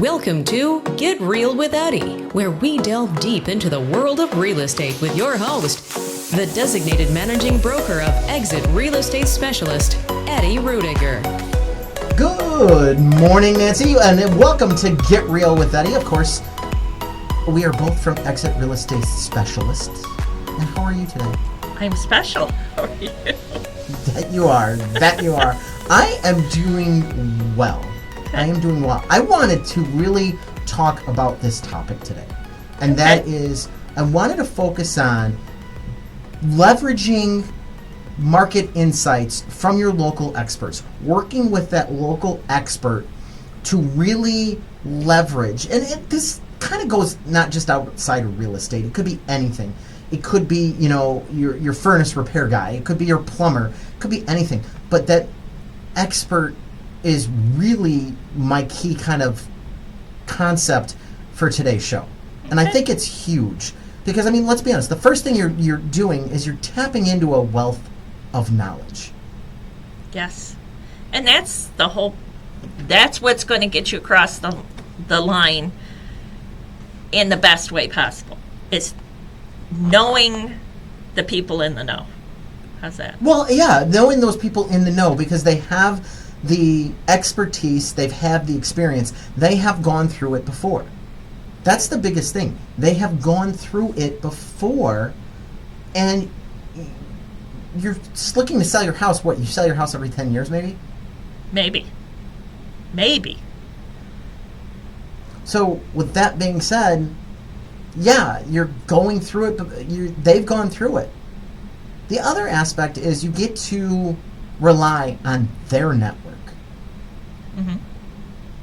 Welcome to Get Real with Eddie, where we delve deep into the world of real estate with your host, the designated managing broker of Exit Real Estate Specialist, Eddie Ruettiger. Good morning, Nancy, and welcome to Get Real with Eddie. Of course, we are both from Exit Real Estate Specialists. And how are you today? I'm special. How are you? That you are. I am doing well. I wanted to really talk about this topic today. And that is, I wanted to focus on leveraging market insights from your local experts, working with that local expert to really leverage. And this kind of goes not just outside of real estate. It could be anything. It could be, your furnace repair guy. It could be your plumber. It could be anything. But that expert is really my key kind of concept for today's show. And I think it's huge because, let's be honest. The first thing you're doing is you're tapping into a wealth of knowledge. Yes. And that's what's going to get you across the line in the best way possible. It's knowing the people in the know. How's that? Well, yeah, knowing those people in the know because they have the expertise, they've had the experience, they have gone through it before. That's the biggest thing. They have gone through it before, and you're just looking to sell your house. What, you sell your house every 10 years maybe? Maybe. So with that being said, yeah, you're going through it, but they've gone through it. The other aspect is you get to rely on their network. Mm-hmm.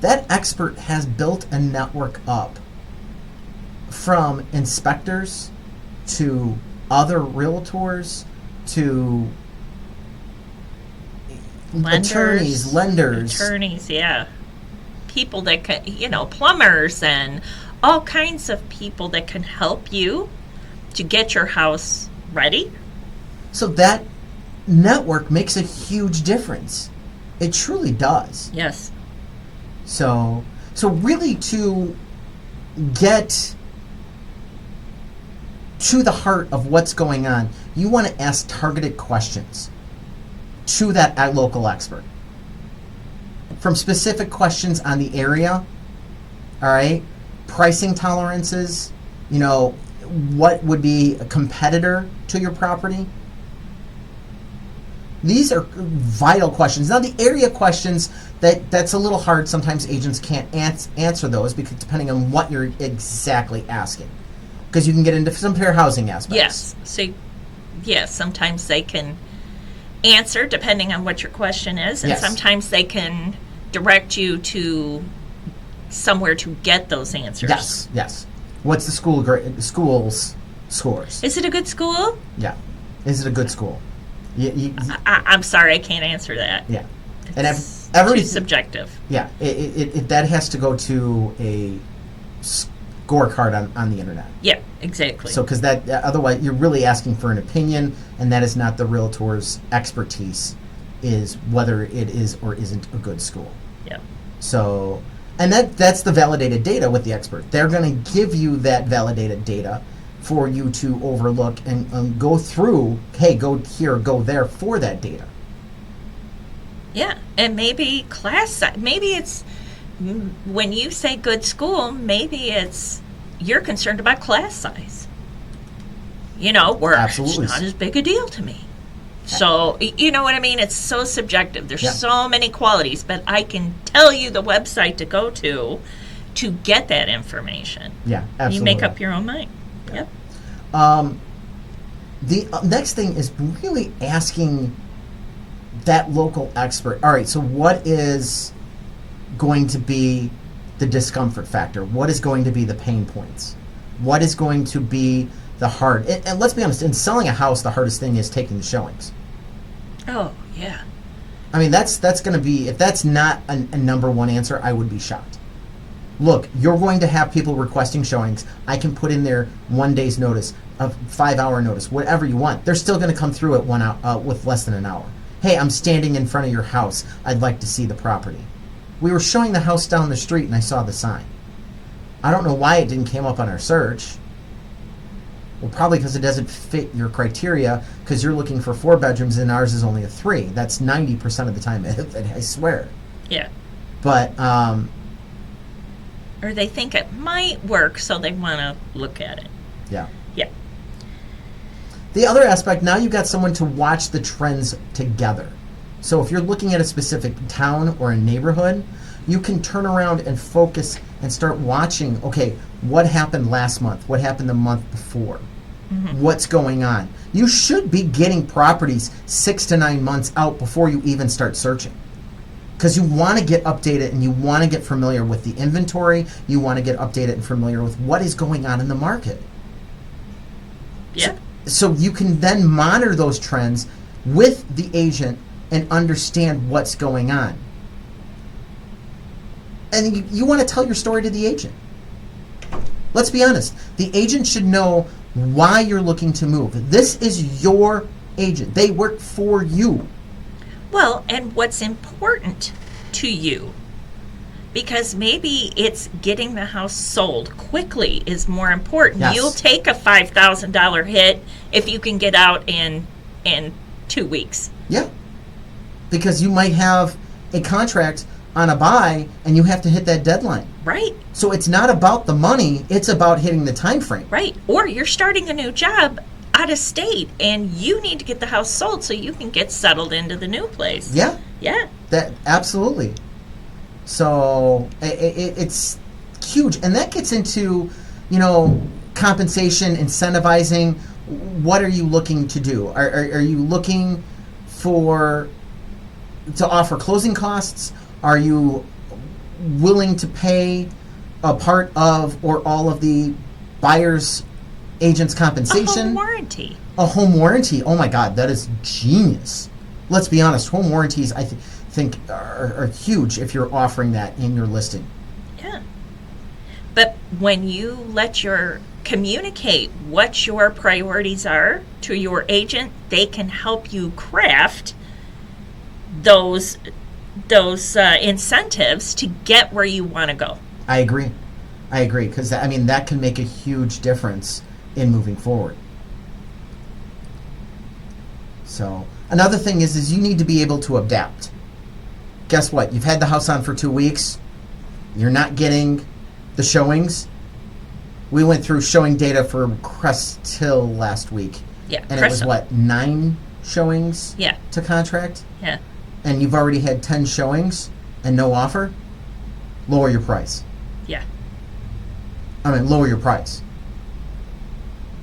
That expert has built a network up from inspectors to other realtors to attorneys, yeah. People that can, plumbers and all kinds of people that can help you to get your house ready. So that network makes a huge difference. It truly does. Yes. So really to get to the heart of what's going on, you want to ask targeted questions to that local expert. From specific questions on the area, all right, pricing tolerances, what would be a competitor to your property? These are vital questions. Now, the area questions, that's a little hard. Sometimes agents can't answer those because depending on what you're exactly asking. Because you can get into some fair housing aspects. Yes. So, yes, sometimes they can answer depending on what your question is, and yes. Sometimes they can direct you to somewhere to get those answers. Yes. What's the school's scores? Is it a good school? Yeah. Is it a good school? I'm sorry, I can't answer that. Yeah. It's and too subjective. Yeah. It that has to go to a scorecard on the internet. Yeah, exactly. So, because that otherwise you're really asking for an opinion, and that is not the realtor's expertise, is whether it is or isn't a good school. Yeah. So, and that's the validated data with the expert. They're going to give you that validated data for you to overlook and go through. Hey, go here, go there for that data. Yeah, and maybe class size. Maybe it's when you say good school. Maybe it's you're concerned about class size. Where Absolutely. It's not as big a deal to me. So, you know what I mean? It's so subjective. There's so many qualities, but I can tell you the website to go to get that information. Yeah, absolutely. You make up your own mind. Yep. The next thing is really asking that local expert, all right, so what is going to be the discomfort factor? What is going to be the pain points? What is going to be the hard? And let's be honest, in selling a house, the hardest thing is taking the showings. Oh, yeah. That's going to be, if that's not a number one answer, I would be shocked. Look, you're going to have people requesting showings. I can put in there 1 day's notice, a 5-hour notice, whatever you want. They're still going to come through at with less than an hour. Hey, I'm standing in front of your house. I'd like to see the property. We were showing the house down the street and I saw the sign. I don't know why it didn't come up on our search. Well, probably because it doesn't fit your criteria, because you're looking for 4 bedrooms and ours is only a 3. That's 90% of the time, I swear. Yeah. But, Or they think it might work, so they want to look at it. yeah. Yeah. The other aspect, now you've got someone to watch the trends together. So if you're looking at a specific town or a neighborhood, you can turn around and focus and start watching, okay, what happened last month? What happened the month before? What's going on? You should be getting properties 6 to 9 months out before you even start searching. Because you want to get updated and you want to get familiar with the inventory. You want to get updated and familiar with what is going on in the market. Yeah. So you can then monitor those trends with the agent and understand what's going on. And you want to tell your story to the agent. Let's be honest. The agent should know why you're looking to move. This is your agent. They work for you. Well, and what's important to you. Because maybe it's getting the house sold quickly is more important. Yes. You'll take a $5,000 hit if you can get out in 2 weeks. Yeah. Because you might have a contract on a buy and you have to hit that deadline. Right. So it's not about the money, it's about hitting the time frame. Right. Or you're starting a new job out of state and you need to get the house sold so you can get settled into the new place. Yeah. Yeah. That absolutely. So it's huge, and that gets into, compensation, incentivizing. What are you looking to do? Are you looking to offer closing costs? Are you willing to pay a part of or all of the buyer's agent's compensation? A home warranty. A home warranty. Oh my God, that is genius. Let's be honest. Home warranties, I think, are huge if you're offering that in your listing. Yeah. But when you communicate what your priorities are to your agent, they can help you craft those incentives to get where you want to go. I agree, because that can make a huge difference in moving forward. So another thing is you need to be able to adapt. Guess what? You've had the house on for 2 weeks. You're not getting the showings. We went through showing data for Crest Hill last week. Yeah. And it was, 9 showings Yeah. to contract? Yeah. And you've already had 10 showings and no offer? Lower your price. Yeah. Lower your price.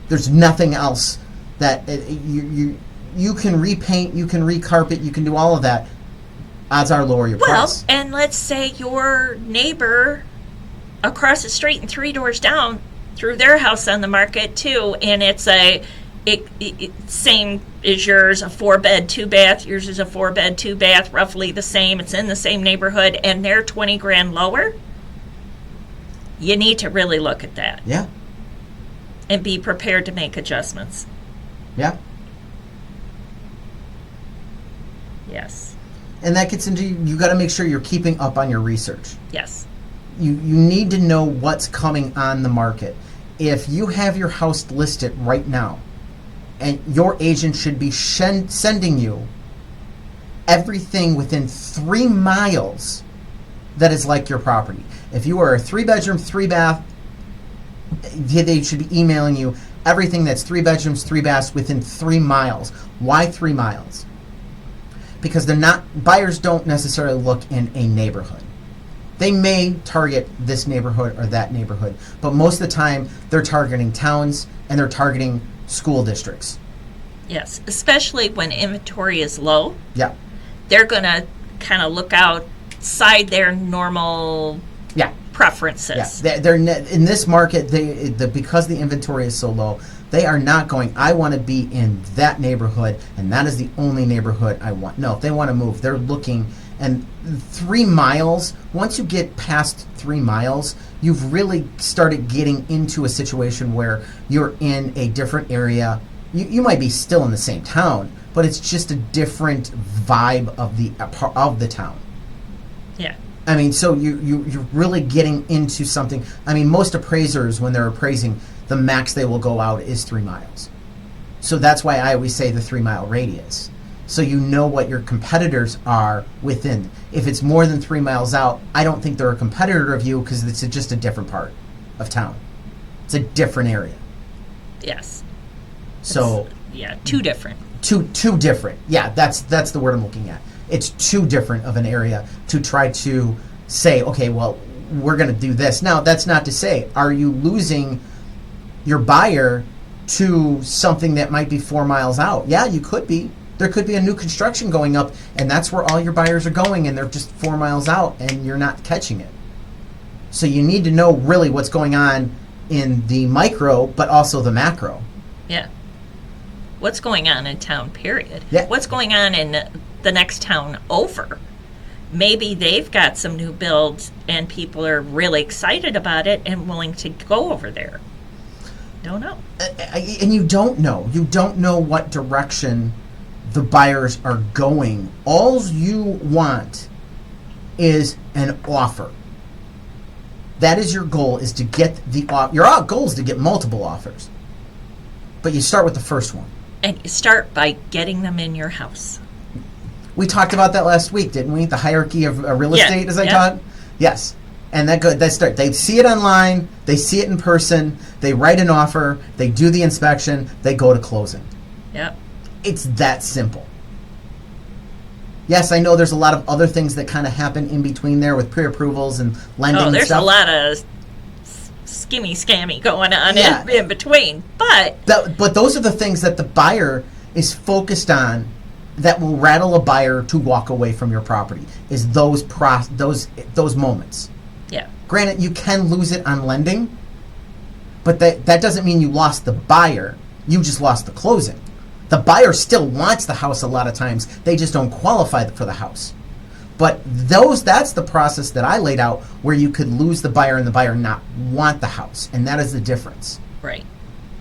There's nothing else that you can repaint, you can recarpet, you can do all of that. Odds are lower your price. Well, and let's say your neighbor across the street and 3 doors down threw their house on the market too, and it's same as yours, a 4-bed, 2-bath. Yours is a 4-bed, 2-bath, roughly the same. It's in the same neighborhood, and they're $20,000 lower. You need to really look at that. Yeah. And be prepared to make adjustments. Yeah. Yes. And that gets into, you got to make sure you're keeping up on your research. Yes. You need to know what's coming on the market. If you have your house listed right now, and your agent should be sending you everything within 3 miles that is like your property. If you are a 3-bedroom, 3-bath, they should be emailing you everything that's 3 bedrooms, 3 baths within 3 miles. Why 3 miles? Because buyers don't necessarily look in a neighborhood. They may target this neighborhood or that neighborhood, but most of the time they're targeting towns and they're targeting school districts. Yes, especially when inventory is low. Yeah. They're going to kind of look outside their normal preferences. Yeah. They're in this market, because the inventory is so low, they are not going, I want to be in that neighborhood, and that is the only neighborhood I want. No, if they want to move, they're looking, and 3 miles, once you get past 3 miles, you've really started getting into a situation where you're in a different area. You might be still in the same town, but it's just a different vibe of the town. Yeah. I mean, so you're really getting into something. I mean, most appraisers, when they're appraising, the max they will go out is 3 miles. So that's why I always say the 3-mile radius. So you know what your competitors are within. If it's more than 3 miles out, I don't think they're a competitor of you because it's just a different part of town. It's a different area. Yes. So Yeah, too different. Too different. Yeah, that's the word I'm looking at. It's too different of an area to try to say, okay, well, we're going to do this. Now, that's not to say, are you losing your buyer to something that might be 4 miles out? Yeah, you could be. There could be a new construction going up, and that's where all your buyers are going, and they're just 4 miles out, and you're not catching it. So you need to know really what's going on in the micro, but also the macro. Yeah. What's going on in town, period. Yeah. What's going on in the next town over? Maybe they've got some new builds and people are really excited about it and willing to go over there. Don't know. And you don't know. You don't know what direction the buyers are going. All you want is an offer. That is your goal, is to get the offer. Your goal is to get multiple offers. But you start with the first one. And you start by getting them in your house. We talked about that last week, didn't we? The hierarchy of real Yeah, estate, as I yeah. taught? Yes. And they see it online, they see it in person, they write an offer, they do the inspection, they go to closing. Yep. It's that simple. Yes, I know there's a lot of other things that kind of happen in between there with pre-approvals and lending and There's stuff. a lot of scammy going on Yeah. in between. But But those are the things that the buyer is focused on that will rattle a buyer to walk away from your property, is those moments. yeah. Granted, you can lose it on lending, but that doesn't mean you lost the buyer. You just lost the closing. The buyer still wants the house a lot of times. They just don't qualify for the house. But that's the process that I laid out, where you could lose the buyer and the buyer not want the house. And that is the difference. Right.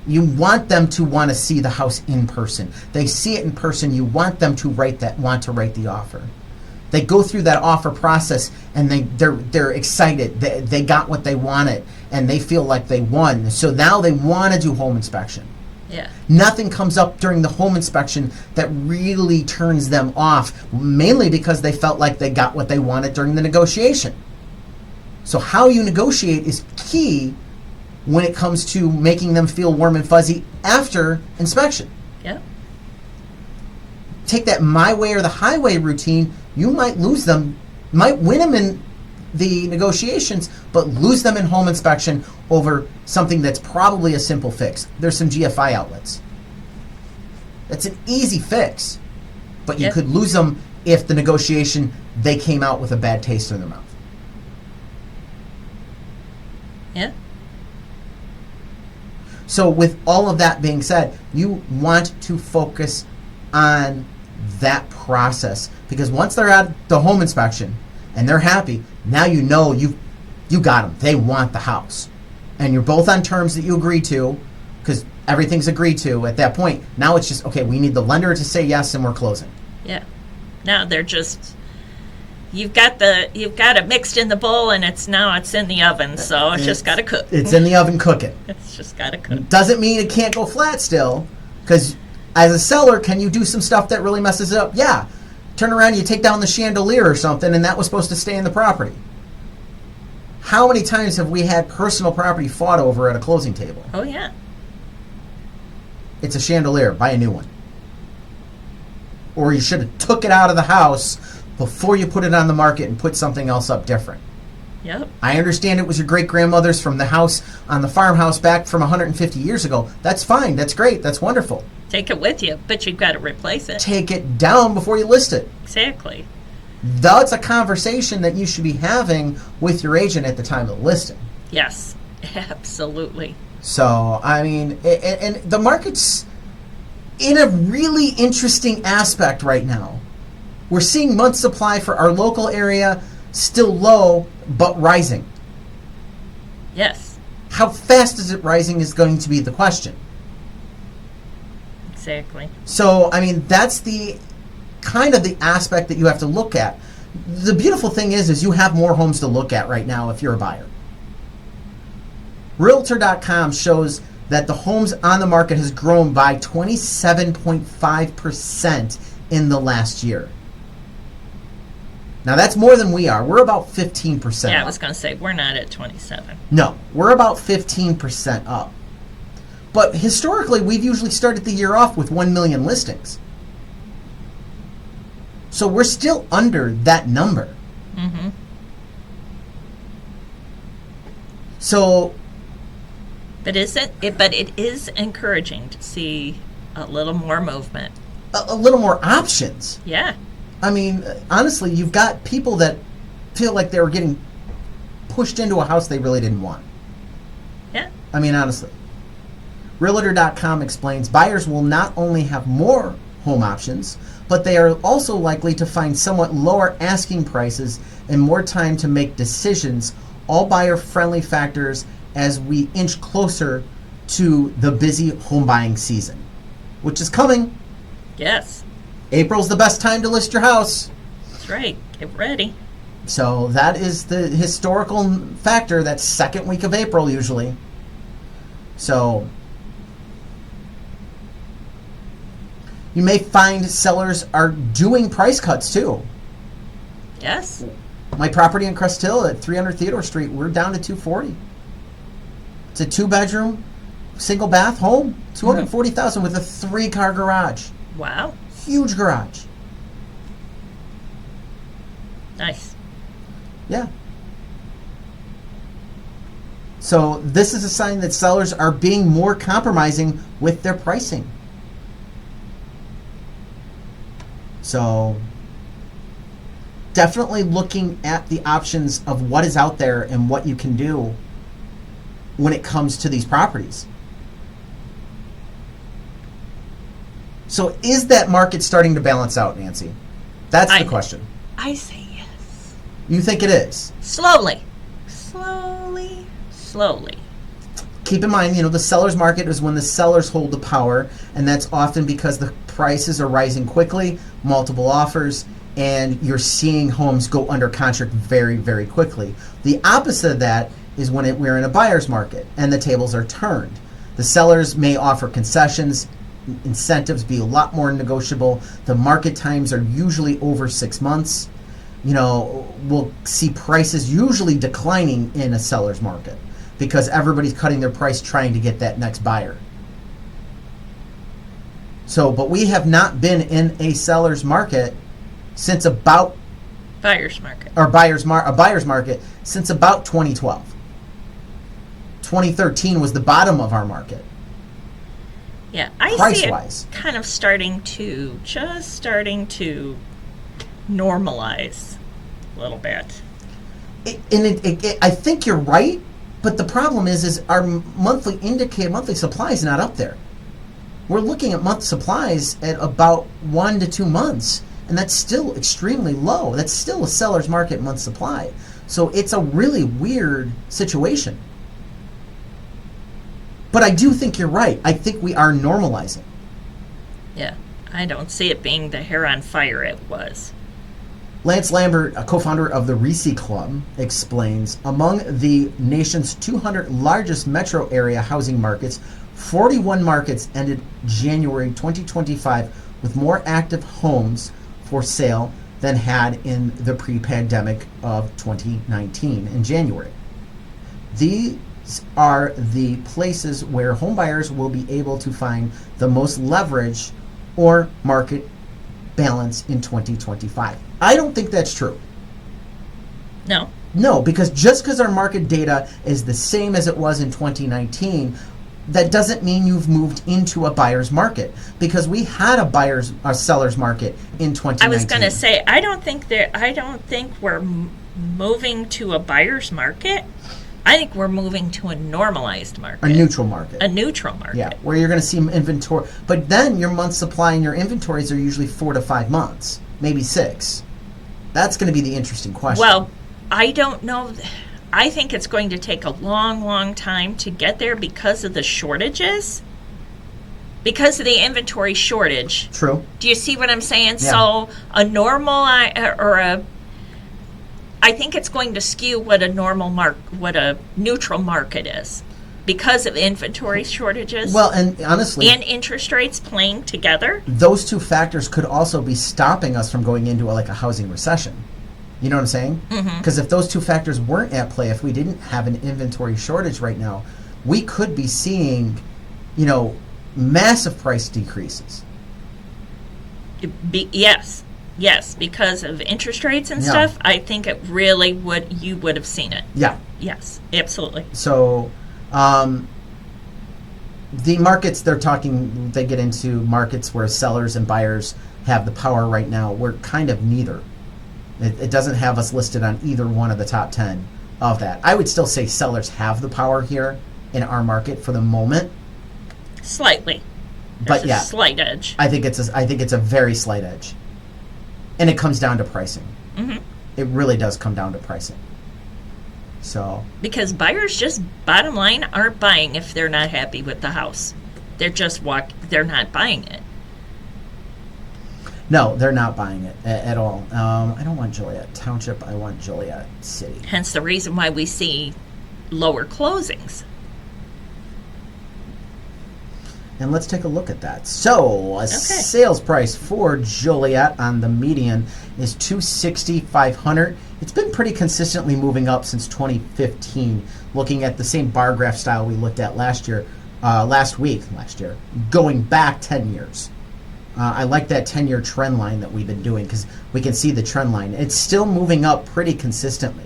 You want them to want to see the house in person. They see it in person. You want them to want to write the offer. They go through that offer process and they're excited. They got what they wanted and they feel like they won. So now they want to do home inspection. Yeah. Nothing comes up during the home inspection that really turns them off, mainly because they felt like they got what they wanted during the negotiation. So how you negotiate is key when it comes to making them feel warm and fuzzy after inspection. Yeah. Take that my way or the highway routine, you might lose them, might win them in the negotiations, but lose them in home inspection over something that's probably a simple fix. There's some GFI outlets. That's an easy fix, but you Yep. could lose them if the negotiation, they came out with a bad taste in their mouth. Yeah. So with all of that being said, you want to focus on that process, because once they're at the home inspection and they're happy, now you know you got them. They want the house. And you're both on terms that you agree to, because everything's agreed to at that point. Now it's just, okay, we need the lender to say yes and we're closing. Yeah. Now they're just, you've got it mixed in the bowl and it's in the oven, so it's just got to cook. It's in the oven cooking. It's just got to cook. Doesn't mean it can't go flat still, because as a seller, can you do some stuff that really messes it up? Yeah. Turn around, you take down the chandelier or something, and that was supposed to stay in the property. How many times have we had personal property fought over at a closing table? Oh yeah. It's a chandelier, buy a new one. Or you should have took it out of the house before you put it on the market and put something else up different. Yep. I understand it was your great-grandmother's from the house on the farmhouse back from 150 years ago. That's fine. That's great. That's wonderful. Take it with you, but you've got to replace it. Take it down before you list it. Exactly. That's a conversation that you should be having with your agent at the time of listing. Yes. Absolutely. So, I mean, and the market's in a really interesting aspect right now. We're seeing month supply for our local area still low, but rising. Yes. How fast is it rising is going to be the question. Exactly. So, I mean, that's the kind of the aspect that you have to look at. The beautiful thing is you have more homes to look at right now if you're a buyer. Realtor.com shows that the homes on the market has grown by 27.5% in the last year. Now that's more than we are. We're about 15% Yeah, I up. was going to say, we're not at 27. No, we're about 15% up. But historically, we've usually started the year off with 1 million listings. So we're still under that number. Mm-hmm. So, But it is encouraging to see a little more movement. a little more options. Yeah. I mean, honestly, you've got people that feel like they were getting pushed into a house they really didn't want. Yeah. I mean, honestly. Realtor.com explains buyers will not only have more home options, but they are also likely to find somewhat lower asking prices and more time to make decisions, all buyer-friendly factors as we inch closer to the busy home buying season, which is coming. Yes. April's the best time to list your house. That's right. Get ready. So that is the historical factor, that second week of April usually. So you may find sellers are doing price cuts too. Yes. My property in Crest Hill at 300 Theodore Street, we're down to $240. It's a 2-bedroom, single bath home, $240,000 with a 3-car garage. Wow. Huge garage. Nice. Yeah. So this is a sign that sellers are being more compromising with their pricing. So definitely looking at the options of what is out there and what you can do when it comes to these properties. So is that market starting to balance out, Nancy? That's the question. I say yes. You think it is? Slowly. Slowly. Slowly. Keep in mind, the seller's market is when the sellers hold the power, and that's often because the prices are rising quickly, multiple offers, and you're seeing homes go under contract very, very quickly. The opposite of that is when we're in a buyer's market and the tables are turned. The sellers may offer concessions, incentives be a lot more negotiable. The market times are usually over 6 months. We'll see prices usually declining in a seller's market because everybody's cutting their price trying to get that next buyer. So, but we have not been in a seller's market since about Buyer's market. a buyer's market since about 2012. 2013 was the bottom of our market. Yeah, I see Price-wise. it kind of starting to normalize a little bit. I think you're right, but the problem is our monthly supply is not up there. We're looking at month supplies at about 1 to 2 months, and that's still extremely low. That's still a seller's market month supply. So it's a really weird situation. But I do think you're right. I think we are normalizing. Yeah, I don't see it being the hair on fire it was. Lance Lambert, a co-founder of the Reese Club, explains, among the nation's 200 largest metro area housing markets, 41 markets ended January 2025 with more active homes for sale than had in the pre-pandemic of 2019 in January. These are the places where homebuyers will be able to find the most leverage or market balance in 2025. I don't think that's true. No. No, because just because our market data is the same as it was in 2019, that doesn't mean you've moved into a buyer's market, because we had a seller's market in 2019. I was going to say I don't think we're moving to a buyer's market. I think we're moving to a normalized market. A neutral market. A neutral market. Yeah, where you're going to see inventory. But then your month supply and your inventories are usually 4 to 5 months, maybe 6. That's going to be the interesting question. Well, I don't know. I think it's going to take a long, long time to get there because of the shortages. Because of the inventory shortage. True. Do you see what I'm saying? Yeah. So a normal or I think it's going to skew what what a neutral market is because of inventory shortages. Well, and honestly, and interest rates playing together. those two factors could also be stopping us from going into a housing recession. You know what I'm saying? Because if those two factors weren't at play, if we didn't have an inventory shortage right now, we could be seeing, massive price decreases. Yes, because of interest rates and Yeah. stuff. I think it really you would have seen it. Yeah. Yes, absolutely. So, the markets they get into markets where sellers and buyers have the power right now. We're kind of neither. It doesn't have us listed on either one of the top 10 of that. I would still say sellers have the power here in our market for the moment. Slightly. But There's a slight edge. I think it's a very slight edge. And it comes down to pricing. Mm-hmm. It really does come down to pricing. So, Because buyers just, bottom line, aren't buying if they're not happy with the house. They're not buying it. no, they're not buying it at all. I don't want Joliet Township. I want Joliet City. Hence the reason why we see lower closings. And let's take a look at that. So, sales price for Joliet on the median is $260,500. It's been pretty consistently moving up since 2015. Looking at the same bar graph style we looked at last year, going back 10 years. I like that 10-year trend line that we've been doing because we can see the trend line. It's still moving up pretty consistently.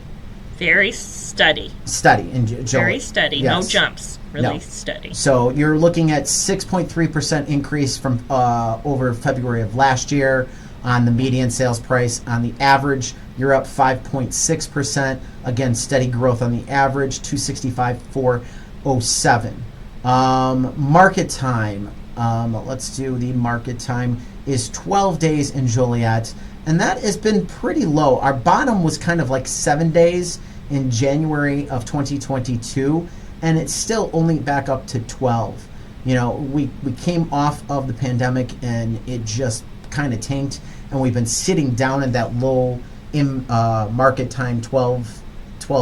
Very steady. Steady. In Joliet. Very steady. Yes. No jumps. Really No. steady. So you're looking at 6.3% increase from over February of last year on the median sales price. On the average, you're up 5.6%. Again, steady growth on the average, 265,407. Market time. Let's do the market time is 12 days in Joliet, and that has been pretty low. Our bottom was kind of like 7 days in January of 2022, and it's still only back up to 12. We came off of the pandemic and it just kind of tanked, and we've been sitting down in that low market time 12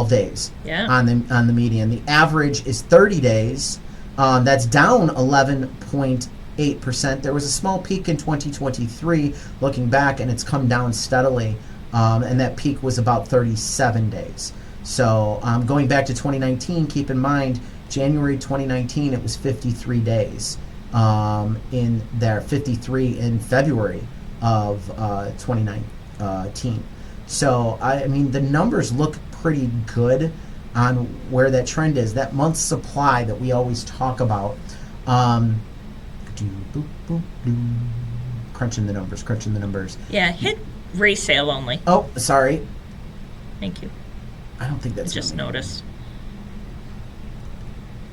days on the median. The average is 30 days. That's down 11.8%. There was a small peak in 2023 looking back, and it's come down steadily, and that peak was about 37 days. So going back to 2019, keep in mind, January 2019, it was 53 days in there, 53 in February of 2019. So, the numbers look pretty good on where that trend is. That month's supply that we always talk about. Crunching the numbers. Yeah, hit resale only. Oh, sorry. Thank you. I don't think that's I just gonna be- noticed.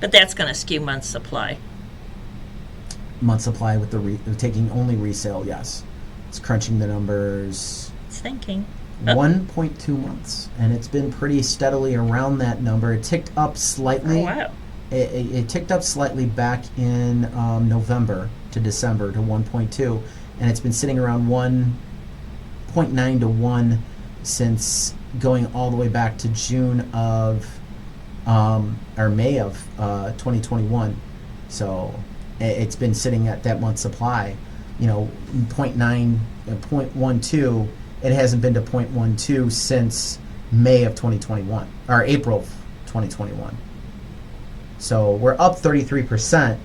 But that's going to skew month supply. Month supply with taking only resale, yes. It's crunching the numbers. It's thinking. 1.2 months, and it's been pretty steadily around that number. It ticked up slightly. Oh, wow. It ticked up slightly back in November to December to 1.2, and it's been sitting around 1.9 to 1 since going all the way back to June of or May of 2021. So it's been sitting at that month's supply. 0.9, 0.12. It hasn't been to 0.12 since May of 2021 or April of 2021. So we're up 33%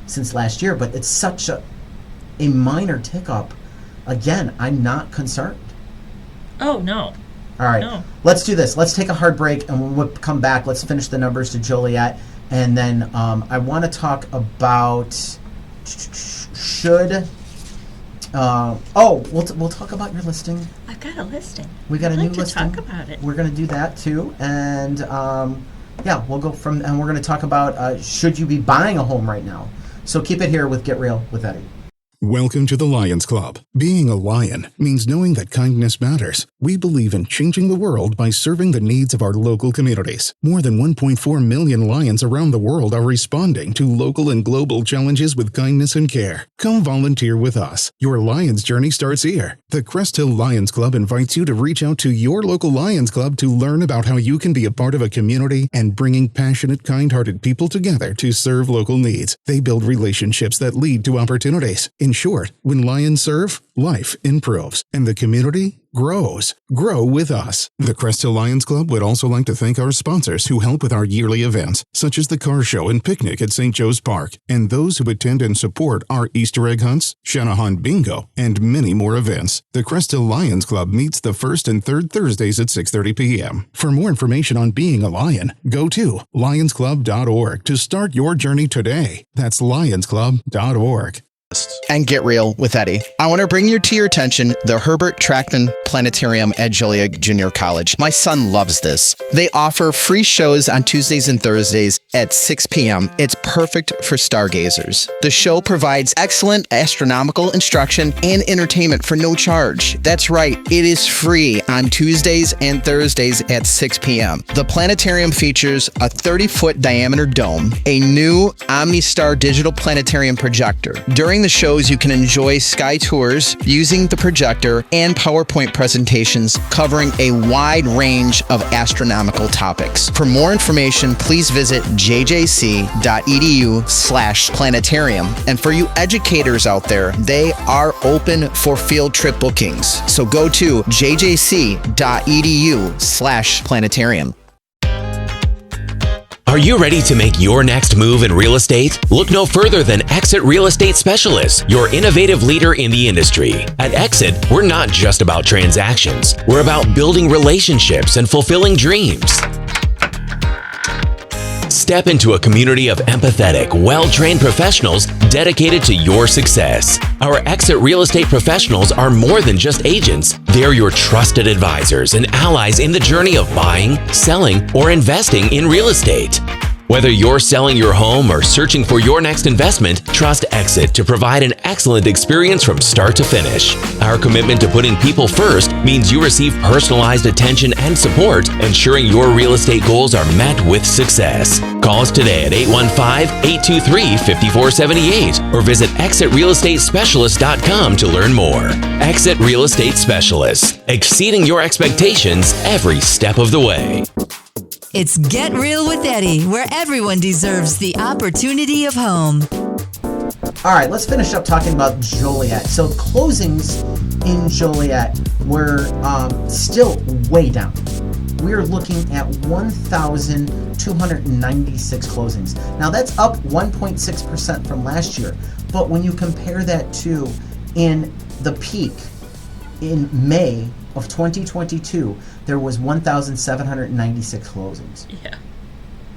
since last year, but it's such a minor tick up. Again, I'm not concerned. Oh, no. All right, No. Let's do this. Let's take a hard break, and when we come back, let's finish the numbers to Joliet, and then I want to talk about we'll talk about your listing. I've got a listing. We got I'd a like new to listing. talk about it. We're going to do that too, and we'll go and we're going to talk about should you be buying a home right now. So keep it here with Get Real with Eddie. Welcome to the Lions Club. Being a lion means knowing that kindness matters. We believe in changing the world by serving the needs of our local communities. More than 1.4 million lions around the world are responding to local and global challenges with kindness and care. Come volunteer with us. Your Lions journey starts here. The Crest Hill Lions Club invites you to reach out to your local Lions Club to learn about how you can be a part of a community and bringing passionate, kind-hearted people together to serve local needs. They build relationships that lead to opportunities. In short, when lions serve, life improves, and the community grows. Grow with us. The Crest Hill Lions Club would also like to thank our sponsors who help with our yearly events, such as the car show and picnic at St. Joe's Park, and those who attend and support our Easter egg hunts, Shanahan Bingo, and many more events. The Crest Hill Lions Club meets the first and third Thursdays at 6:30 p.m. For more information on being a lion, go to lionsclub.org to start your journey today. That's lionsclub.org. And get real with Eddie. I want to bring to your attention the Herbert Trackman Planetarium at Joliet Junior College. My son loves this. They offer free shows on Tuesdays and Thursdays at 6 p.m. It's perfect for stargazers. The show provides excellent astronomical instruction and entertainment for no charge. That's right, it is free on Tuesdays and Thursdays at 6 p.m. The planetarium features a 30-foot diameter dome, a new OmniStar digital planetarium projector. During the shows, you can enjoy sky tours using the projector and PowerPoint presentations covering a wide range of astronomical topics. For more information, please visit jjc.edu/planetarium. And for you educators out there, they are open for field trip bookings. So go to jjc.edu/planetarium. Are you ready to make your next move in real estate? Look no further than Exit Real Estate Specialists, your innovative leader in the industry. At Exit, we're not just about transactions. We're about building relationships and fulfilling dreams. Step into a community of empathetic, well-trained professionals dedicated to your success. Our Exit Real Estate professionals are more than just agents. They're your trusted advisors and allies in the journey of buying, selling, or investing in real estate. Whether you're selling your home or searching for your next investment, trust Exit to provide an excellent experience from start to finish. Our commitment to putting people first means you receive personalized attention and support, ensuring your real estate goals are met with success. Call us today at 815-823-5478 or visit exitrealestatespecialist.com to learn more. Exit Real Estate Specialists, exceeding your expectations every step of the way. It's Get Real with Eddie, where everyone deserves the opportunity of home. All right, let's finish up talking about Joliet. So closings in Joliet were still way down. We are looking at 1,296 closings. Now that's up 1.6% from last year. But when you compare that to in the peak in May of 2022, there was 1,796 closings. Yeah,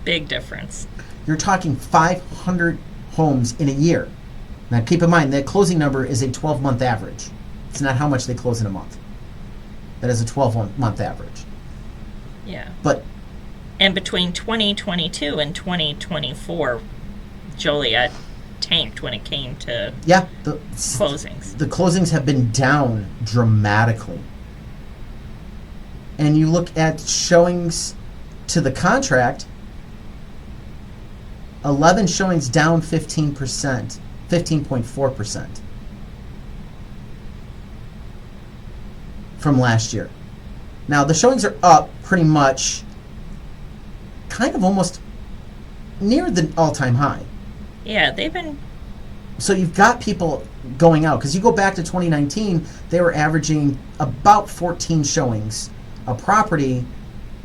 big difference. You're talking 500 homes in a year. Now keep in mind that closing number is a 12-month average. It's not how much they close in a month. That is a 12-month average. Yeah. And between 2022 and 2024, Joliet tanked when it came to closings. The closings have been down dramatically. And you look at showings to the contract, 11 showings down 15%, 15.4% from last year. Now, the showings are up pretty much, kind of almost near the all-time high. Yeah, they've been... So you've got people going out. Because you go back to 2019, they were averaging about 14 showings a property,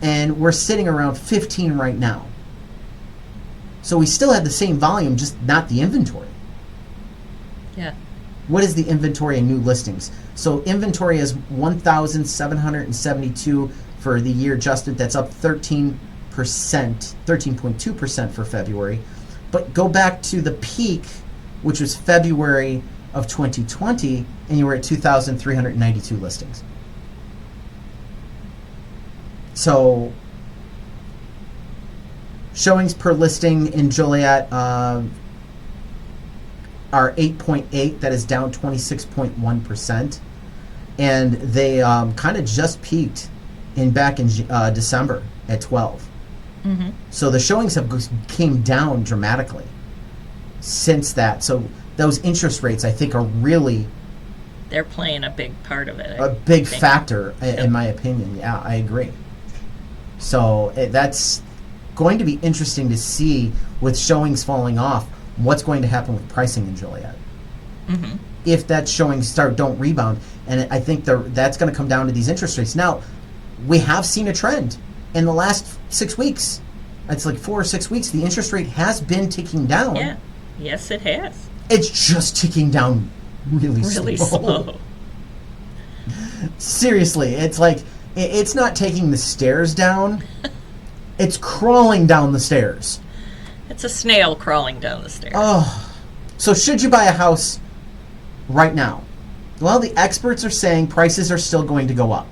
and we're sitting around 15 right now. So we still have the same volume, just not the inventory. Yeah. What is the inventory and new listings? So inventory is 1,772 for the year adjusted. That's up 13.2% for February. But go back to the peak, which was February of 2020, and you were at 2,392 listings. So showings per listing in Joliet are are 8.8. That is down 26.1%. And they kind of just peaked back in December at 12. Mm-hmm. So the showings have came down dramatically since that. So those interest rates, I think, are really They're playing a big part of it. a big factor, in my opinion. Yeah, I agree. So that's going to be interesting to see with showings falling off. What's going to happen with pricing in Joliet? Mm-hmm. If that showings don't rebound, and I think that's going to come down to these interest rates. Now, we have seen a trend in the last 6 weeks. It's like 4 or 6 weeks. The interest rate has been ticking down. Yeah. Yes, it has. It's just ticking down really slow. Seriously, it's like it's not taking the stairs down. It's crawling down the stairs. It's a snail crawling down the stairs. Oh. So should you buy a house right now? Well, the experts are saying prices are still going to go up.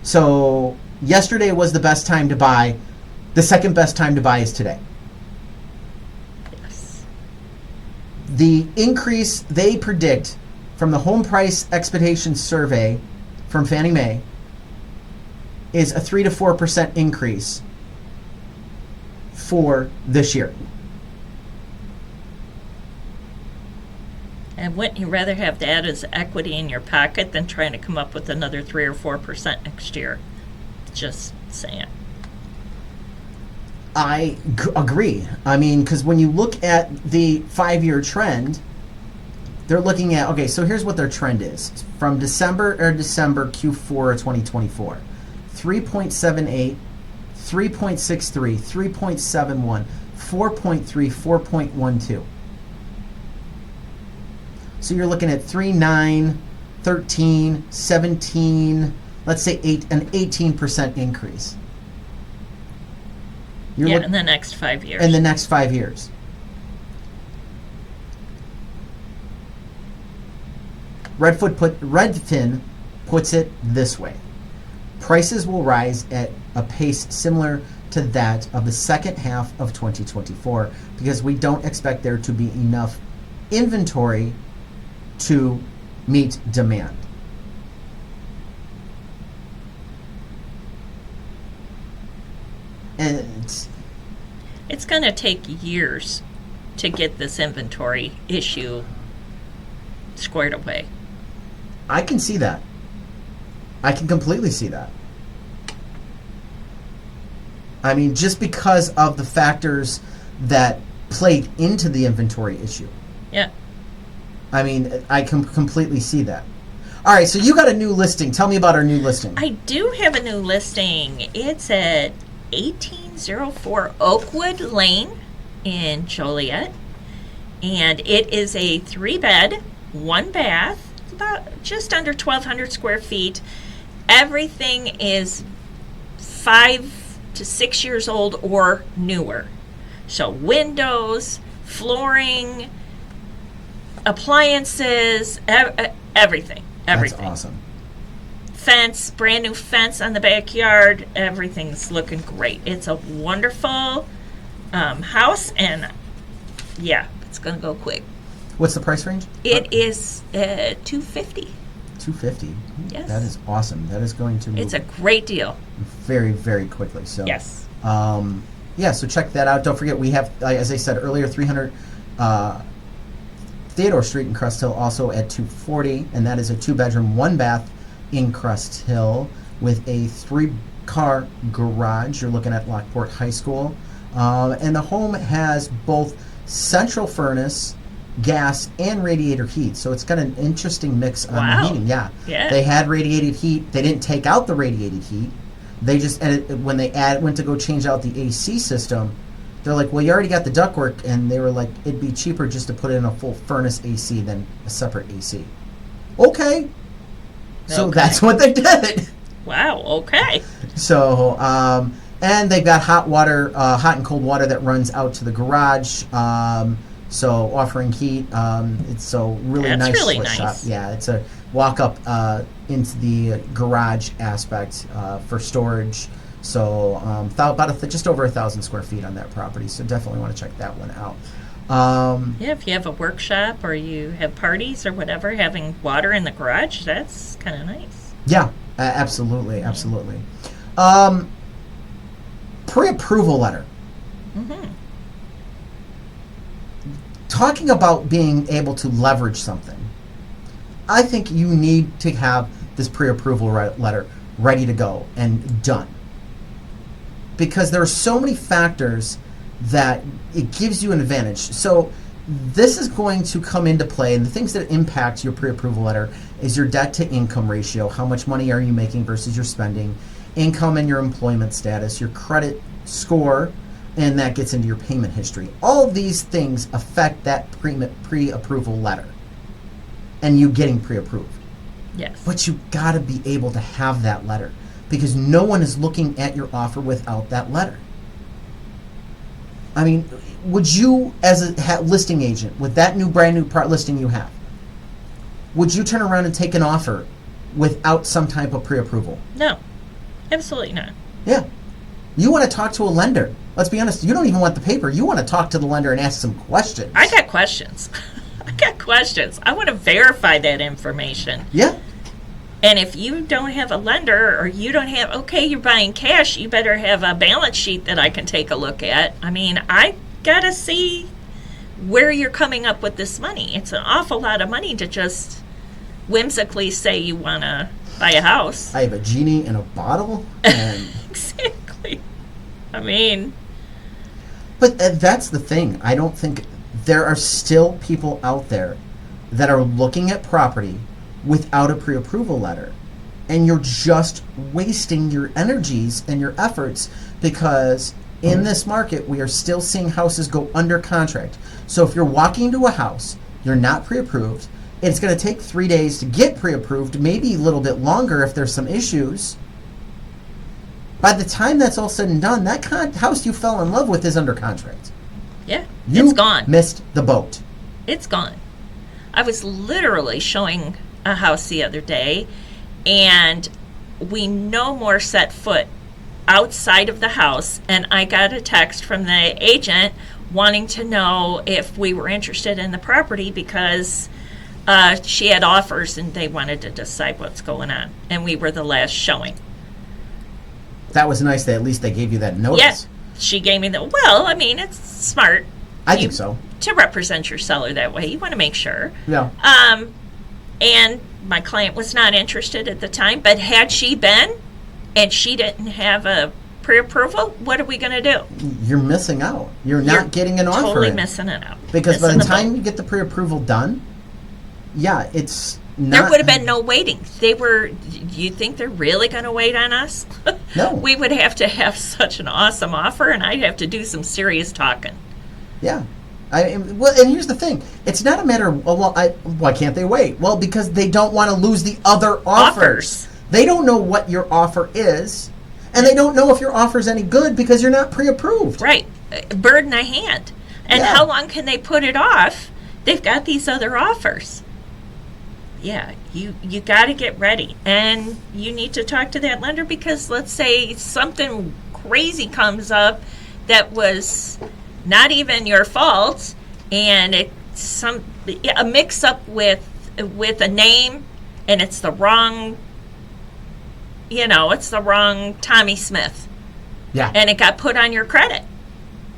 So yesterday was the best time to buy. The second best time to buy is today. Yes. The increase they predict from the Home Price Expectations Survey from Fannie Mae is a 3 to 4% increase for this year. And wouldn't you rather have that as equity in your pocket than trying to come up with another 3 or 4% next year? Just saying. I agree. I mean, because when you look at the 5-year trend, they're looking at, okay, so here's what their trend is. From December Q4 of 2024, 3.78, 3.63, 3.71, 4.3, 4.12. So you're looking at 3, 9, 13, 17, let's say an 18% increase. In the next 5 years. In the next 5 years. Redfin puts it this way. Prices will rise at a pace similar to that of the second half of 2024 because we don't expect there to be enough inventory to meet demand. And it's going to take years to get this inventory issue squared away. I can see that. I can completely see that. I mean, just because of the factors that played into the inventory issue. Yeah. I mean, I can completely see that. All right, so you got a new listing. Tell me about our new listing. I do have a new listing. It's at 1804 Oakwood Lane in Joliet. And it is a 3-bed, 1-bath, about just under 1,200 square feet. Everything is 5 to 6 years old or newer. So windows, flooring, appliances, everything. That's awesome. Fence, brand new fence on the backyard. Everything's looking great. It's a wonderful house, and yeah, it's gonna go quick. What's the price range? It is $250. $250. Yes. That is awesome. That is going to move It's a great deal. very, very quickly. So Yes. Yeah, so check that out. Don't forget, we have, as I said earlier, 300 Theodore Street in Crest Hill, also at $240, and that is a 2-bedroom, 1-bath in Crest Hill with a 3-car garage. You're looking at Lockport High School. And the home has both central furnace, gas, and radiator heat. So it's got an interesting mix on the heating. Yeah. They had radiated heat. They didn't take out the radiated heat. They just, when they went to go change out the AC system, they're like, well, you already got the ductwork, and they were like, it'd be cheaper just to put in a full furnace AC than a separate AC. Okay. So that's what they did. Wow, okay. So, and they've got hot and cold water that runs out to the garage. So offering heat. It's so really That's nice really split shop. nice. Yeah, it's a walk up into the garage aspect for storage. So just over 1,000 square feet on that property. So definitely want to check that one out. Yeah, if you have a workshop or you have parties or whatever, having water in the garage, that's kind of nice. Yeah, absolutely. Pre-approval letter. Mm-hmm. Talking about being able to leverage something, I think you need to have this pre-approval letter ready to go and done. Because there are so many factors that it gives you an advantage. So this is going to come into play, and the things that impact your pre-approval letter is your debt to income ratio, how much money are you making versus your spending, income and your employment status, your credit score, and that gets into your payment history. All these things affect that pre-approval letter and you getting pre-approved. Yes. But you got to be able to have that letter, because no one is looking at your offer without that letter. I mean, would you, as a listing agent, with that brand new listing you have, would you turn around and take an offer without some type of pre-approval? No, absolutely not. Yeah. You want to talk to a lender. Let's be honest, you don't even want the paper. You want to talk to the lender and ask some questions. I got questions. I want to verify that information. Yeah. And if you don't have a lender, or you don't have, okay, you're buying cash, you better have a balance sheet that I can take a look at. I mean, I got to see where you're coming up with this money. It's an awful lot of money to just whimsically say you want to buy a house. I have a genie in a bottle. And Exactly. I mean. But that's the thing. I don't think there are still people out there that are looking at property without a pre-approval letter, and you're just wasting your energies and your efforts, because in this market we are still seeing houses go under contract. So if you're walking into a house, you're not pre-approved, it's going to take 3 days to get pre-approved, maybe a little bit longer if there's some issues. By the time that's all said and done, that house you fell in love with is under contract. Yeah, You it's gone. missed the boat. It's gone. I was literally showing a house the other day, and we no more set foot outside of the house, and I got a text from the agent wanting to know if we were interested in the property, because she had offers and they wanted to decide what's going on, and we were the last showing. That was nice that at least they gave you that notice. Yes, she gave me the, well, I mean, it's smart. I think so. To represent your seller that way, you want to make sure. Yeah. And my client was not interested at the time, but had she been, and she didn't have a pre-approval, what are we going to do? You're missing out. You're not getting an offer. Totally in. missing it out. Because by Missing the boat. time you get the pre-approval done, yeah, it's not. There would have been no waiting. You think they're really going to wait on us? No. We would have to have such an awesome offer, and I'd have to do some serious talking. Yeah. Well, and here's the thing. It's not a matter of, why can't they wait? Well, because they don't want to lose the other offers. They don't know what your offer is, and they don't know if your offer's any good because you're not pre-approved. Right. Bird in a hand. And Yeah. how long can they put it off? They've got these other offers. Yeah, you got to get ready. And you need to talk to that lender, because let's say something crazy comes up that was not even your fault, and it's a mix up with a name, and it's the wrong, it's the wrong Tommy Smith, Yeah. and it got put on your credit.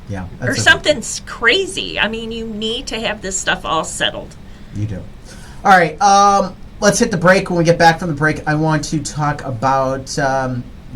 Yeah. Or something's crazy. I mean, you need to have this stuff all settled. You do. All right. Let's hit the break. When we get back from the break, I want to talk about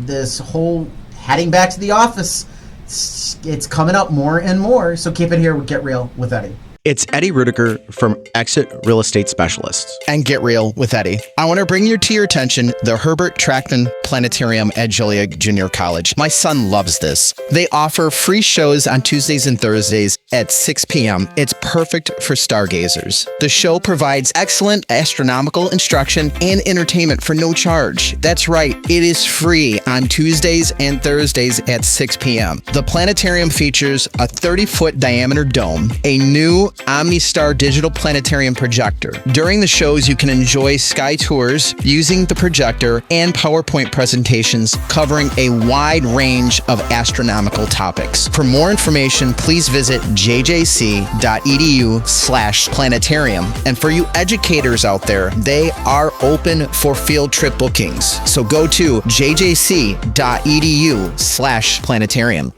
this whole heading back to the office. It's coming up more and more. So keep it here with Get Real with Eddie. It's Eddie Ruettiger from Exit Real Estate Specialists. And Get Real with Eddie. I want to bring to your attention the Herbert Trackman Planetarium at Joliet Junior College. My son loves this. They offer free shows on Tuesdays and Thursdays at 6 p.m. It's perfect for stargazers. The show provides excellent astronomical instruction and entertainment for no charge. That's right, it is free on Tuesdays and Thursdays at 6 p.m. The planetarium features a 30-foot diameter dome, a new OmniStar digital planetarium projector. During the shows, you can enjoy sky tours using the projector and PowerPoint presentations covering a wide range of astronomical topics. For more information, please visit jjc.edu/planetarium. And for you educators out there, they are open for field trip bookings. So go to jjc.edu/planetarium.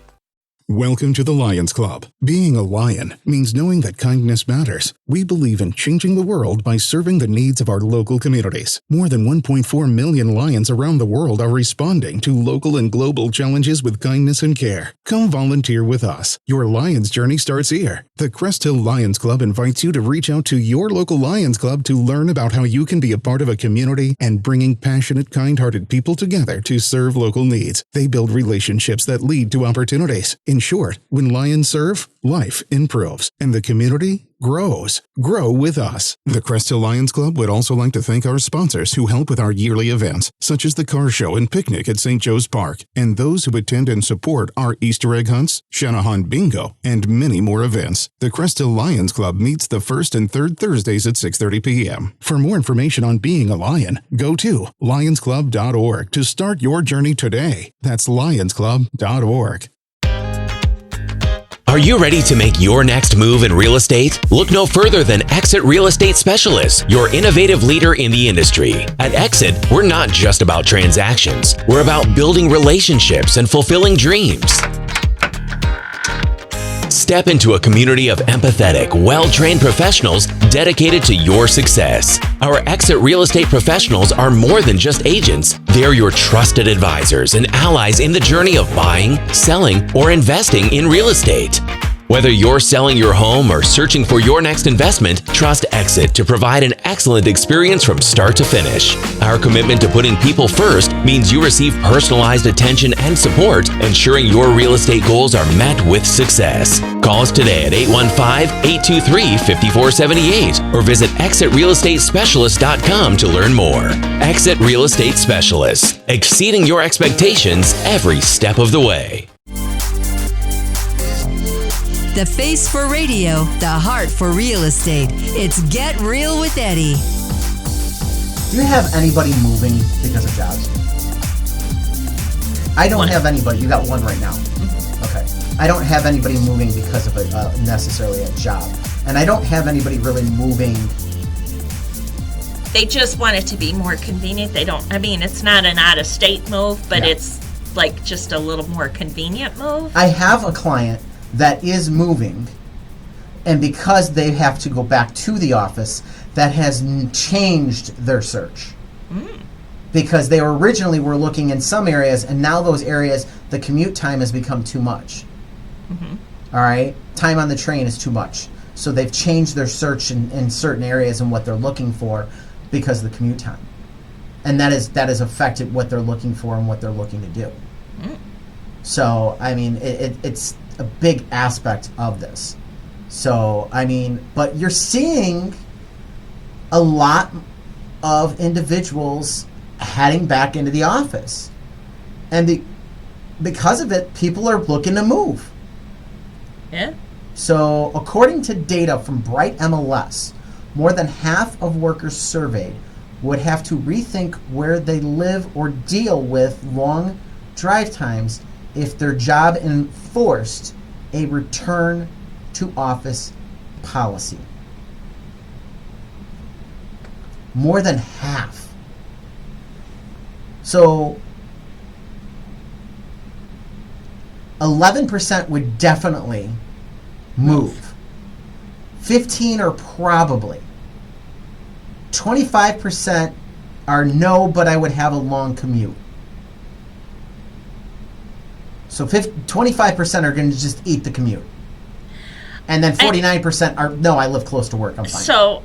Welcome to the Lions Club. Being a lion means knowing that kindness matters. We believe in changing the world by serving the needs of our local communities. More than 1.4 million lions around the world are responding to local and global challenges with kindness and care. Come volunteer with us. Your Lions journey starts here. The Crest Hill Lions Club invites you to reach out to your local Lions Club to learn about how you can be a part of a community and bringing passionate, kind-hearted people together to serve local needs. They build relationships that lead to opportunities. In short, when lions serve, life improves, and the community grows. Grow with us. The Crest Hill Lions Club would also like to thank our sponsors who help with our yearly events, such as the car show and picnic at St. Joe's Park, and those who attend and support our Easter egg hunts, Shanahan Bingo, and many more events. The Crest Hill Lions Club meets the first and third Thursdays at 6:30 p.m. For more information on being a lion, go to lionsclub.org to start your journey today. That's lionsclub.org. Are you ready to make your next move in real estate? Look no further than Exit Real Estate Specialists, your innovative leader in the industry. At Exit, we're not just about transactions. We're about building relationships and fulfilling dreams. Step into a community of empathetic, well-trained professionals dedicated to your success. Our Exit Real Estate professionals are more than just agents. They're your trusted advisors and allies in the journey of buying, selling, or investing in real estate. Whether you're selling your home or searching for your next investment, trust Exit to provide an excellent experience from start to finish. Our commitment to putting people first means you receive personalized attention and support, ensuring your real estate goals are met with success. Call us today at 815-823-5478 or visit exitrealestatespecialist.com to learn more. Exit Real Estate Specialists, exceeding your expectations every step of the way. The face for radio, the heart for real estate. It's Get Real with Eddie. Do you have anybody moving because of jobs? I don't have anybody. You got one right now. Okay. I don't have anybody moving because of necessarily a job. And I don't have anybody really moving. They just want it to be more convenient. It's not an out-of-state move, but it's like just a little more convenient move. I have a client that is moving, and because they have to go back to the office, that has changed their search. Because they originally were looking in some areas, and now those areas, the commute time has become too much. All right? Time on the train is too much. So they've changed their search in certain areas and what they're looking for because of the commute time. And that has affected what they're looking for and what they're looking to do. So, I mean, it's a big aspect of this. So, I mean, but you're seeing a lot of individuals heading back into the office. And because of it, people are looking to move. Yeah. So, according to data from Bright MLS, more than half of workers surveyed would have to rethink where they live or deal with long drive times if their job enforced a return to office policy. More than half. So 11% would definitely move. 15 are probably. 25% are no, but I would have a long commute. So 25% are going to just eat the commute. And then 49% are, no, I live close to work, I'm fine. So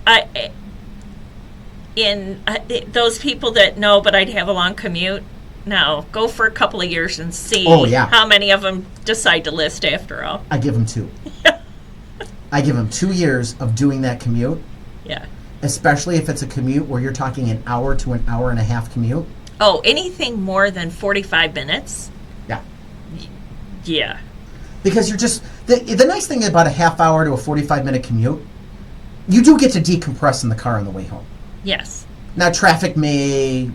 those people that know, but I'd have a long commute, no, go for a couple of years and see how many of them decide to list after all. I give them 2. I give them 2 years of doing that commute. Yeah. Especially if it's a commute where you're talking an hour to an hour and a half commute. Oh, anything more than 45 minutes? Yeah. Yeah. Because you're just, The nice thing about a half hour to a 45-minute commute, you do get to decompress in the car on the way home. Yes. Now, traffic may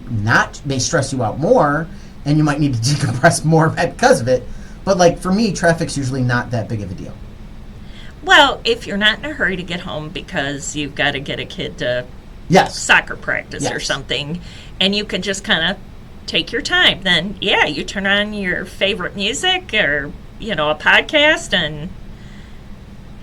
stress you out more, and you might need to decompress more because of it. But like for me, traffic's usually not that big of a deal. Well, if you're not in a hurry to get home because you've got to get a kid to Yes. soccer practice or Yes. something, and you can just kind of take your time, then yeah, you turn on your favorite music or, a podcast and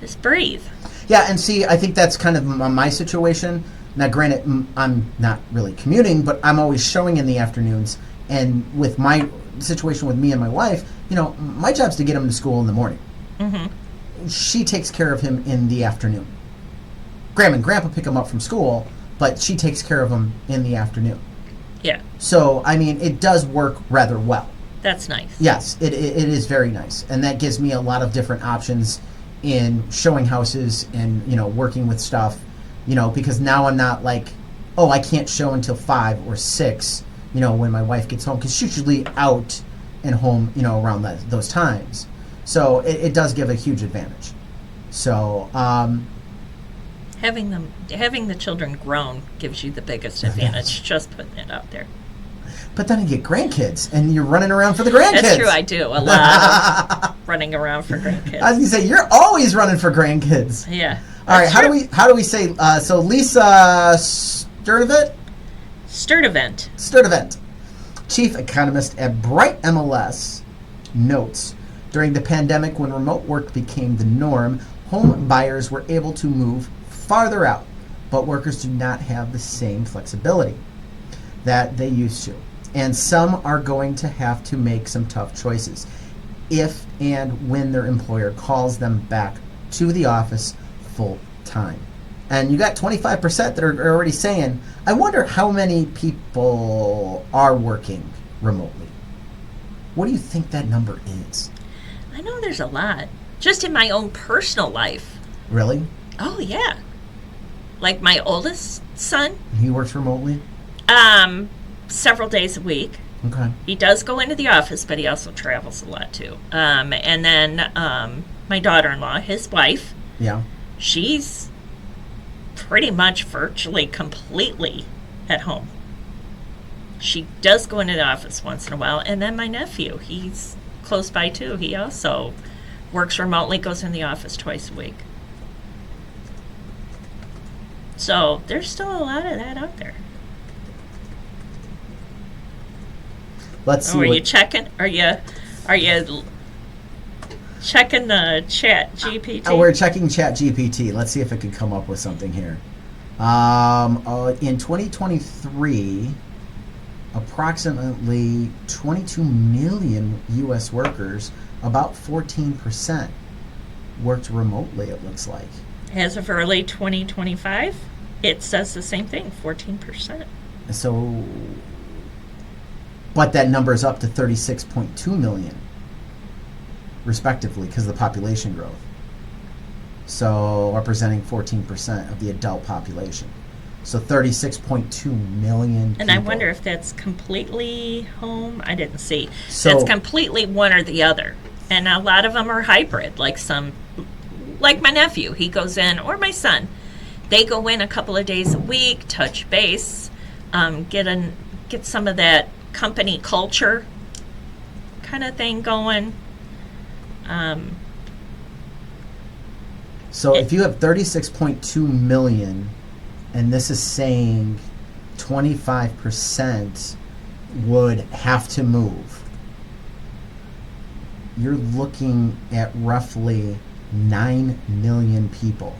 just breathe. Yeah, and see, I think that's kind of my situation. Now, granted, I'm not really commuting, but I'm always showing in the afternoons. And with my situation with me and my wife, my job's to get him to school in the morning. Mm-hmm. She takes care of him in the afternoon. Grandma and Grandpa pick him up from school, but she takes care of him in the afternoon. Yeah. So, I mean, it does work rather well. That's nice. Yes, it is very nice. And that gives me a lot of different options in showing houses and, working with stuff, because now I'm not like, oh, I can't show until 5 or 6, when my wife gets home, because she's usually out and home, around those times. So it does give a huge advantage. So, having the children grown gives you the biggest advantage. Just putting it out there. But then you get grandkids, and you're running around for the grandkids. That's true. I do a lot of running around for grandkids. I was gonna say you're always running for grandkids. Yeah. All right. How do we say? So Lisa Sturdivant, chief economist at Bright MLS, notes during the pandemic, when remote work became the norm, home buyers were able to move farther out, but workers do not have the same flexibility that they used to. And some are going to have to make some tough choices if and when their employer calls them back to the office full time. And you got 25% that are already saying, I wonder how many people are working remotely. What do you think that number is? I know there's a lot. Just in my own personal life. Really? Oh, yeah. Like my oldest son. He works remotely? Several days a week. Okay. He does go into the office, but he also travels a lot too. And then my daughter-in-law, his wife. Yeah. She's pretty much virtually completely at home. She does go into the office once in a while. And then my nephew, he's close by too. He also works remotely, goes in the office twice a week. So there's still a lot of that out there. Let's see. Are you checking? Are you checking the Chat GPT? Oh, we're checking Chat GPT. Let's see if it can come up with something here. In 2023, approximately 22 million U.S. workers, about 14%, worked remotely, it looks like. As of early 2025, it says the same thing, 14%. So, but that number is up to 36.2 million, respectively, because of the population growth. So, representing 14% of the adult population. So, 36.2 million people. And I wonder if that's completely home. I didn't see. So, that's completely one or the other. And a lot of them are hybrid, like my nephew. He goes in, or my son. They go in a couple of days a week, touch base, get some of that company culture kind of thing going. So if you have 36.2 million, and this is saying 25% would have to move, you're looking at roughly 9 million people.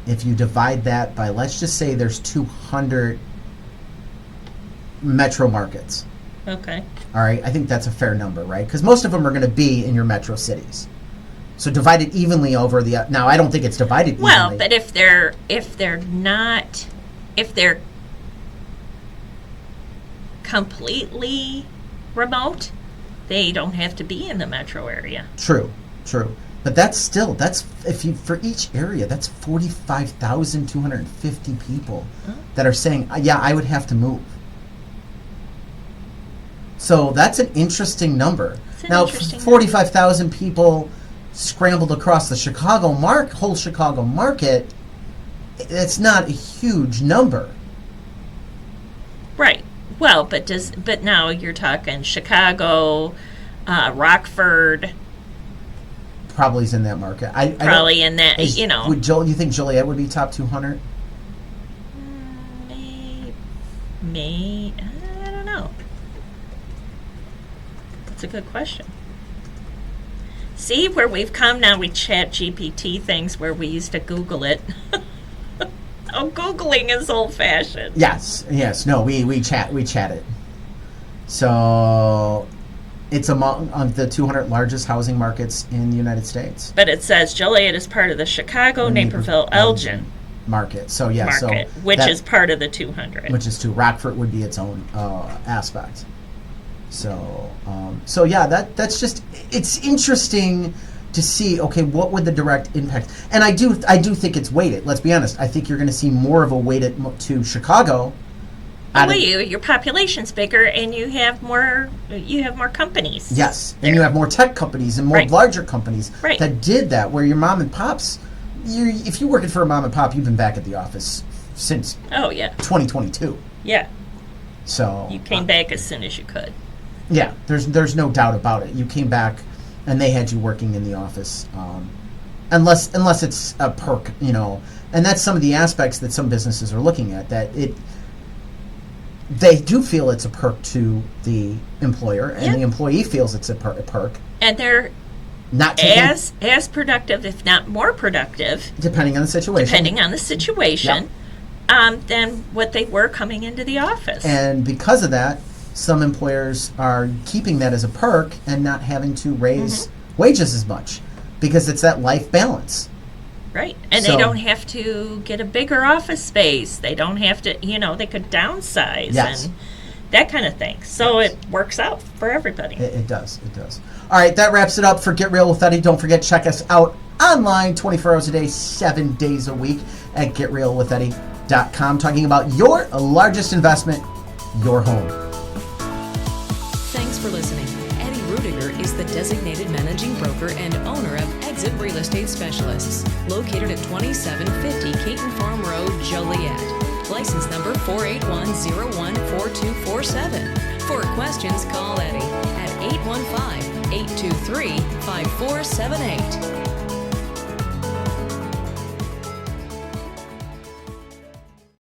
If you divide that by, let's just say there's 200 metro markets. Okay. All right, I think that's a fair number, right? Because most of them are going to be in your metro cities. So divide it evenly over the. Now, I don't think it's divided evenly. Well, but if they're completely remote, they don't have to be in the metro area. True. But that's if you for each area, that's 45,250 people that are saying, yeah, I would have to move. So that's an interesting number. Now, 45,000 people scrambled across the whole Chicago market, it's not a huge number. Right. Well, but now you're talking Chicago, Rockford, Probably is in that market. probably in that, you know. You think Joliet would be top 200? I don't know. That's a good question. See where we've come now. We chat GPT things where we used to Google it. Oh, Googling is old fashioned. Yes. No, we chat it. So it's among the 200 largest housing markets in the United States. But it says Joliet is part of the Chicago, Naperville, Elgin market. So yeah, market, which is part of the 200. Which is Rockford would be its own aspect. So yeah, that's just, it's interesting to see, okay, what would the direct impact, and I do think it's weighted. Let's be honest. I think you're going to see more of a weighted to Chicago. Well, your population's bigger, and you have more companies. Yes, there. And you have more tech companies and more larger companies that did that. Where your mom and pops, if you're working for a mom and pop, you've been back at the office since 2022. Yeah. So you came back as soon as you could. Yeah, there's no doubt about it. You came back, and they had you working in the office, unless it's a perk, you know. And that's some of the aspects that some businesses are looking at. They do feel it's a perk to the employer, and the employee feels it's a perk. And they're not as productive, if not more productive, depending on the situation. Than what they were coming into the office. And because of that, some employers are keeping that as a perk and not having to raise wages as much, because it's that life balance. Right. And they don't have to get a bigger office space. They don't have to, they could downsize and that kind of thing. So it works out for everybody. It does. All right, that wraps it up for Get Real with Eddie. Don't forget, check us out online 24 hours a day, 7 days a week at GetRealWithEddie.com, talking about your largest investment, your home. Thanks for listening. Eddie Ruettiger is the designated managing broker and owner of Exit Real Estate Specialists, located at 2750 Caton Farm Road, Joliet. License number 481014247. For questions, call Eddie at 815-823-5478.